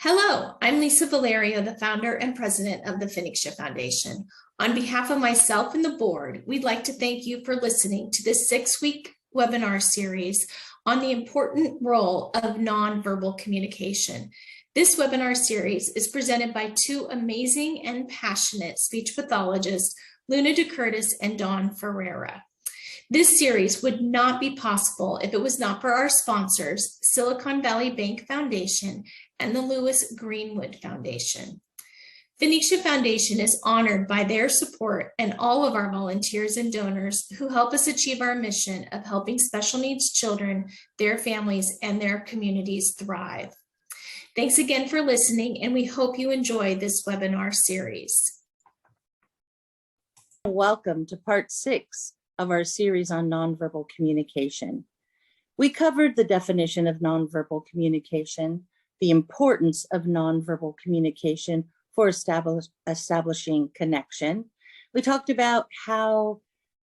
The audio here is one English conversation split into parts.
Hello, I'm Lisa Valerio, the founder and president of the Phoenix Foundation. On behalf of myself and the board, we'd like to thank you for listening to this 6-week webinar series on the important role of nonverbal communication. This webinar series is presented by two amazing and passionate speech pathologists, Luna DeCurtis and Dawn Ferreira. This series would not be possible if it was not for our sponsors, Silicon Valley Bank Foundation and the Lewis Greenwood Foundation. Phoenix Foundation is honored by their support and all of our volunteers and donors who help us achieve our mission of helping special needs children, their families, and their communities thrive. Thanks again for listening, and we hope you enjoy this webinar series. Welcome to part 6 of our series on nonverbal communication. We covered the definition of nonverbal communication, the importance of nonverbal communication for establishing connection. We talked about how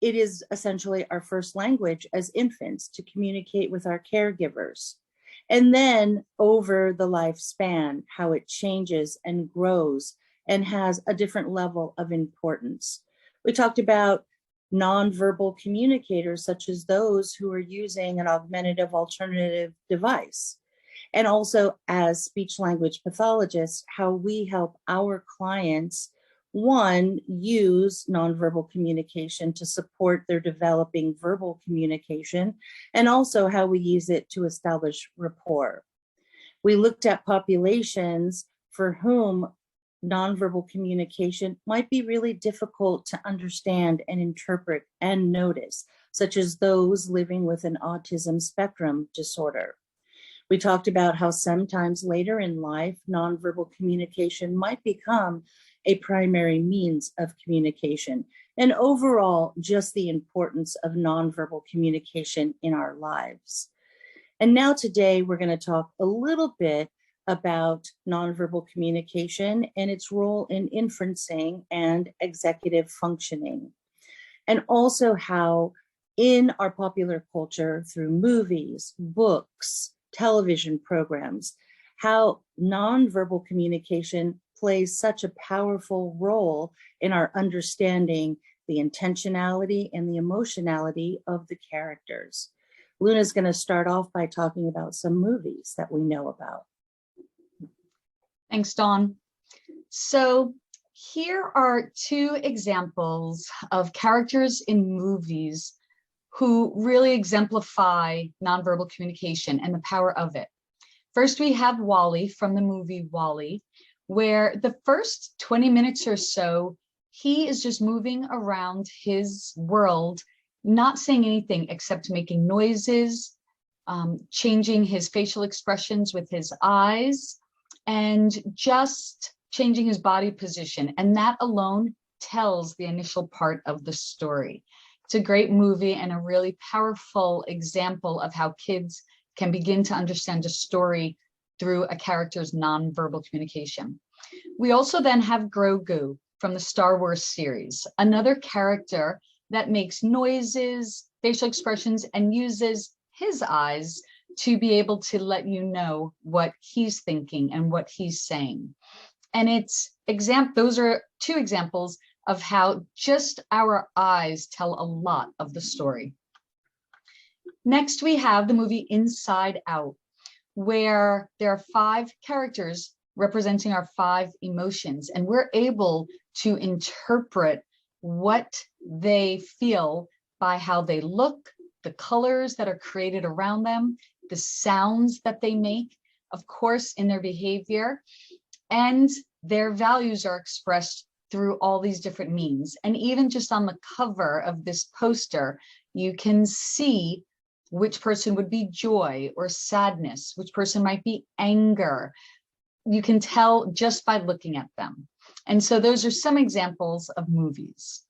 it is essentially our first language as infants to communicate with our caregivers. And then over the lifespan, how it changes and grows and has a different level of importance. We talked about nonverbal communicators, such as those who are using an augmentative alternative device. And also as speech language pathologists, how we help our clients, one, use nonverbal communication to support their developing verbal communication, and also how we use it to establish rapport. We looked at populations for whom nonverbal communication might be really difficult to understand and interpret and notice, such as those living with an autism spectrum disorder. We talked about how sometimes later in life, nonverbal communication might become a primary means of communication, and overall, just the importance of nonverbal communication in our lives. And now today, we're going to talk a little bit about nonverbal communication and its role in inferencing and executive functioning. And also how in our popular culture, through movies, books, television programs, how nonverbal communication plays such a powerful role in our understanding the intentionality and the emotionality of the characters. Luna's going to start off by talking about some movies that we know about. Thanks, Dawn. So here are two examples of characters in movies who really exemplify nonverbal communication and the power of it. First, we have WALL-E from the movie WALL-E, where the first 20 minutes or so, he is just moving around his world, not saying anything except making noises, changing his facial expressions with his eyes, and just changing his body position. And that alone tells the initial part of the story. It's a great movie and a really powerful example of how kids can begin to understand a story through a character's nonverbal communication. We also then have Grogu from the Star Wars series, another character that makes noises, facial expressions, and uses his eyes to be able to let you know what he's thinking and what he's saying. And those are two examples of how just our eyes tell a lot of the story. Next, we have the movie Inside Out, where there are 5 characters representing our 5 emotions, and we're able to interpret what they feel by how they look, the colors that are created around them, the sounds that they make, of course, in their behavior, and their values are expressed through all these different means. And even just on the cover of this poster, you can see which person would be joy or sadness, which person might be anger. You can tell just by looking at them. And so those are some examples of movies.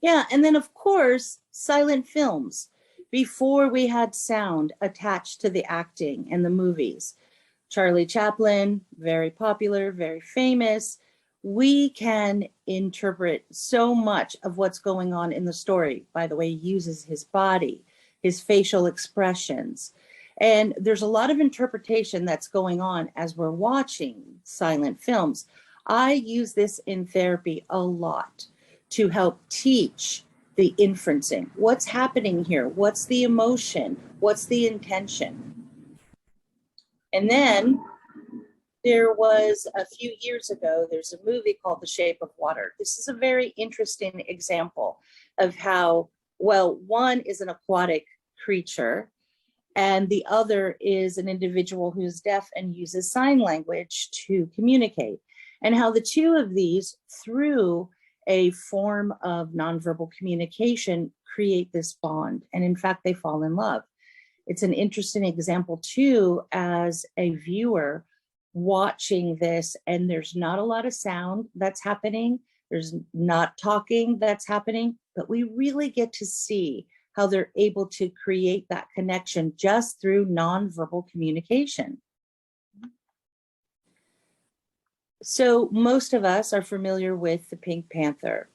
Yeah, and then of course, silent films. Before we had sound attached to the acting and the movies. Charlie Chaplin, very popular, very famous. We can interpret so much of what's going on in the story by the way he uses his body, his facial expressions. And there's a lot of interpretation that's going on as we're watching silent films. I use this in therapy a lot to help teach the inferencing. What's happening here? What's the emotion? What's the intention? And then there was a few years ago, there's a movie called The Shape of Water. This is a very interesting example of how, well, one is an aquatic creature and the other is an individual who's deaf and uses sign language to communicate, and how the two of these, through a form of nonverbal communication, create this bond. And in fact, they fall in love. It's an interesting example too, as a viewer watching this, and there's not a lot of sound that's happening. There's not talking that's happening, but we really get to see how they're able to create that connection just through nonverbal communication. So most of us are familiar with the Pink Panther.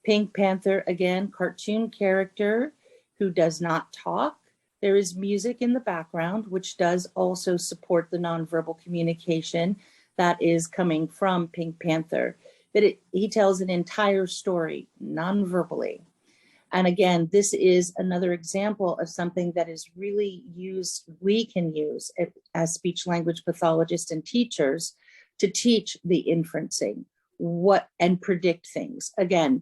Pink Panther, again, cartoon character who does not talk. There is music in the background, which does also support the nonverbal communication that is coming from Pink Panther. But he tells an entire story nonverbally. And again, this is another example of something that is really used, we can use as speech language pathologists and teachers to teach the inferencing and predict things. Again,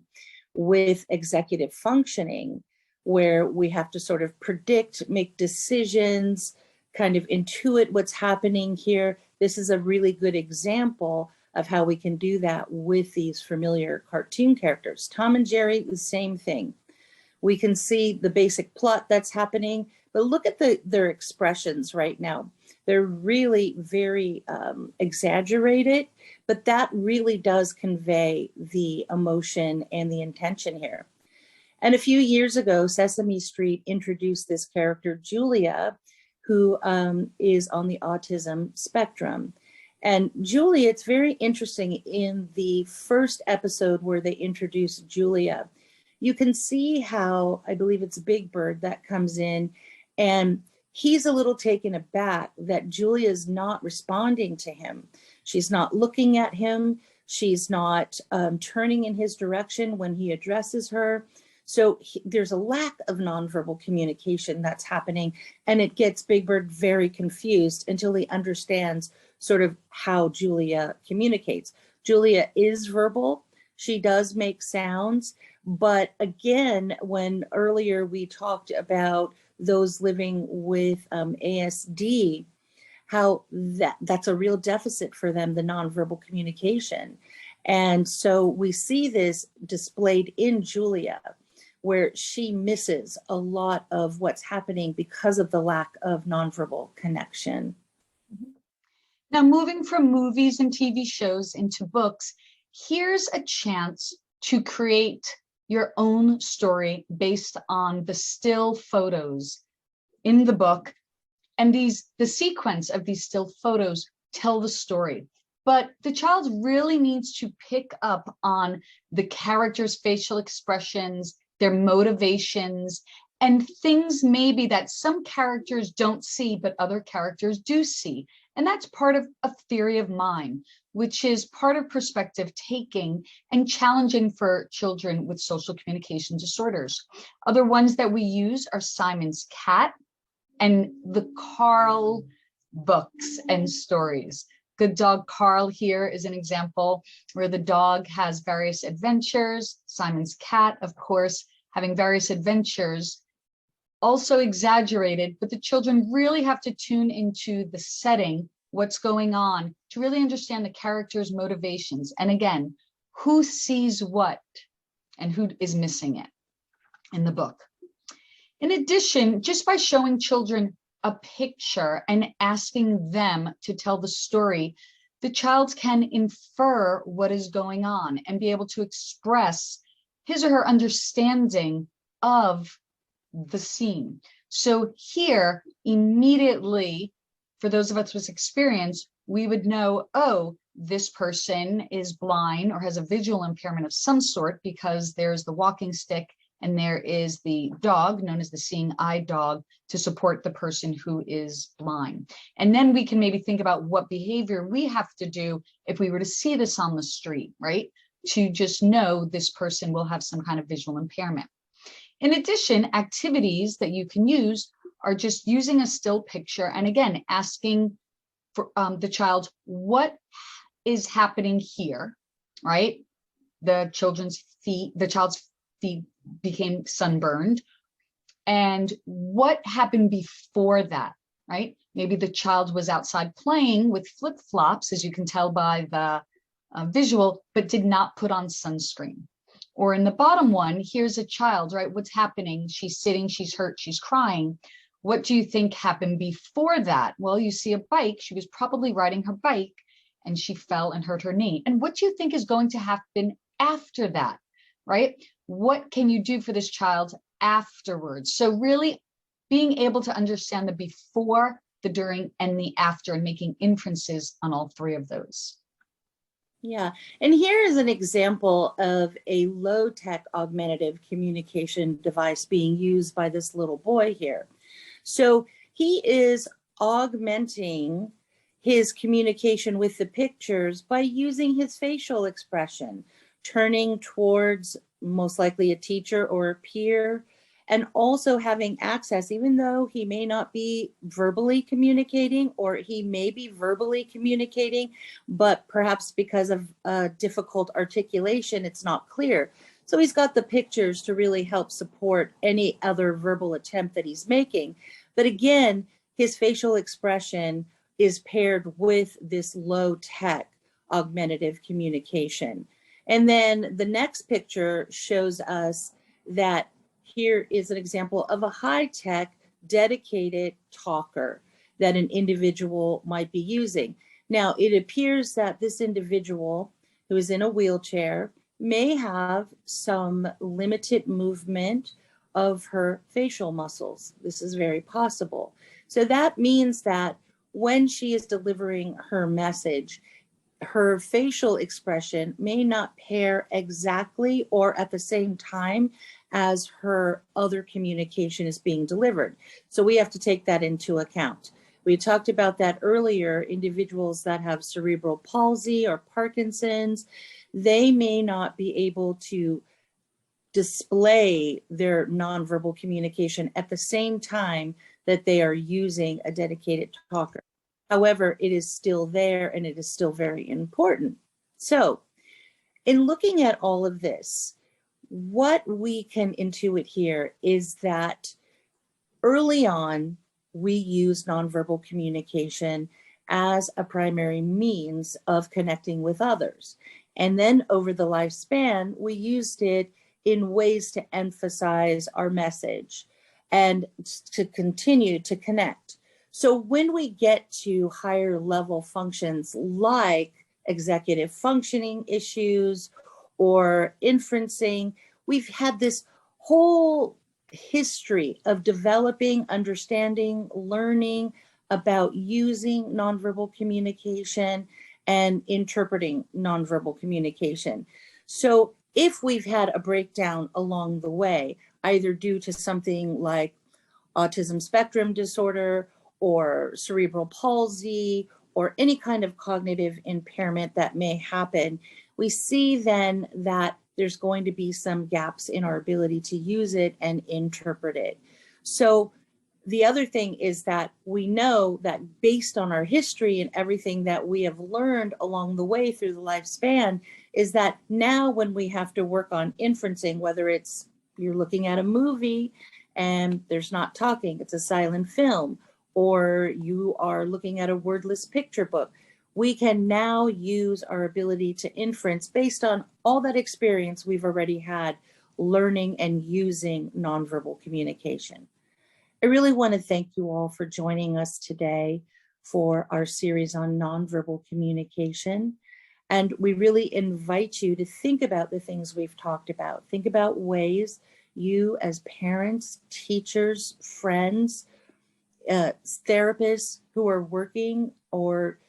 with executive functioning, where we have to sort of predict, make decisions, kind of intuit what's happening here. This is a really good example of how we can do that with these familiar cartoon characters. Tom and Jerry, the same thing. We can see the basic plot that's happening, but look at their expressions right now. They're really very exaggerated, but that really does convey the emotion and the intention here. And a few years ago, Sesame Street introduced this character, Julia, who is on the autism spectrum. And Julia, it's very interesting, in the first episode where they introduced Julia, you can see how, I believe it's Big Bird that comes in, and he's a little taken aback that Julia's not responding to him. She's not looking at him. She's not turning in his direction when he addresses her. So there's a lack of nonverbal communication that's happening, and it gets Big Bird very confused until he understands sort of how Julia communicates. Julia is verbal. She does make sounds, but again, when earlier we talked about those living with ASD, how that's a real deficit for them, the nonverbal communication. And so we see this displayed in Julia, where she misses a lot of what's happening because of the lack of nonverbal connection. Now, moving from movies and TV shows into books, here's a chance to create your own story based on the still photos in the book. And the sequence of these still photos tell the story. But the child really needs to pick up on the characters' facial expressions, their motivations, and things maybe that some characters don't see, but other characters do see. And that's part of a theory of mind, which is part of perspective taking and challenging for children with social communication disorders. Other ones that we use are Simon's Cat and the Carl books and stories. Good Dog Carl here is an example where the dog has various adventures. Simon's Cat, of course, having various adventures, also exaggerated, but the children really have to tune into the setting, what's going on, to really understand the characters' motivations. And again, who sees what and who is missing it in the book. In addition, just by showing children a picture and asking them to tell the story, the child can infer what is going on and be able to express his or her understanding of the scene. So here, immediately, for those of us with experience, we would know, oh, this person is blind or has a visual impairment of some sort because there's the walking stick and there is the dog known as the seeing eye dog to support the person who is blind. And then we can maybe think about what behavior we have to do if we were to see this on the street, right? To just know this person will have some kind of visual impairment. In addition, activities that you can use are just using a still picture and again, asking for the child, what is happening here, right? The child's feet became sunburned. And what happened before that, right? Maybe the child was outside playing with flip-flops, as you can tell by the visual, but did not put on sunscreen. Or in the bottom one, here's a child, right? What's happening? She's sitting, she's hurt, she's crying. What do you think happened before that? Well, you see a bike. She was probably riding her bike and she fell and hurt her knee. And what do you think is going to happen after that, right? What can you do for this child afterwards? So really being able to understand the before, the during, and the after, and making inferences on all three of those. Yeah, and here is an example of a low-tech augmentative communication device being used by this little boy here. So he is augmenting his communication with the pictures by using his facial expression, turning towards most likely a teacher or a peer, and also having access, even though he may not be verbally communicating, or he may be verbally communicating, but perhaps because of difficult articulation, it's not clear. So he's got the pictures to really help support any other verbal attempt that he's making. But again, his facial expression is paired with this low-tech augmentative communication. And then the next picture shows us that here is an example of a high-tech dedicated talker that an individual might be using. Now, it appears that this individual who is in a wheelchair may have some limited movement of her facial muscles. This is very possible. So that means that when she is delivering her message, her facial expression may not pair exactly or at the same time as her other communication is being delivered. So we have to take that into account. We talked about that earlier. Individuals that have cerebral palsy or Parkinson's, they may not be able to display their nonverbal communication at the same time that they are using a dedicated talker. However, it is still there and it is still very important. So in looking at all of this, what we can intuit here is that early on, we use nonverbal communication as a primary means of connecting with others. And then over the lifespan, we used it in ways to emphasize our message and to continue to connect. So when we get to higher level functions like executive functioning issues or inferencing, we've had this whole history of developing, understanding, learning about using nonverbal communication and interpreting nonverbal communication. So if we've had a breakdown along the way, either due to something like autism spectrum disorder or cerebral palsy or any kind of cognitive impairment that may happen, we see then that there's going to be some gaps in our ability to use it and interpret it. So the other thing is that we know that based on our history and everything that we have learned along the way through the lifespan, is that now when we have to work on inferencing, whether it's you're looking at a movie and there's not talking, it's a silent film, or you are looking at a wordless picture book, we can now use our ability to inference based on all that experience we've already had learning and using nonverbal communication. I really want to thank you all for joining us today for our series on nonverbal communication. And we really invite you to think about the things we've talked about. Think about ways you as parents, teachers, friends, therapists who are working or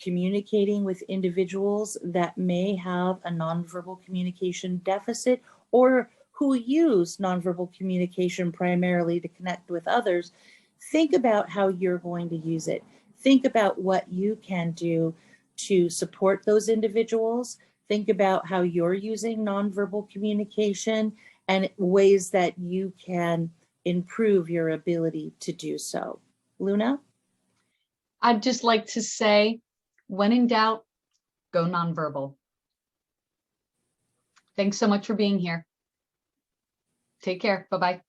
communicating with individuals that may have a nonverbal communication deficit or who use nonverbal communication primarily to connect with others, think about how you're going to use it. Think about what you can do to support those individuals. Think about how you're using nonverbal communication and ways that you can improve your ability to do so. Luna? I'd just like to say, when in doubt, go nonverbal. Thanks so much for being here. Take care. Bye-bye.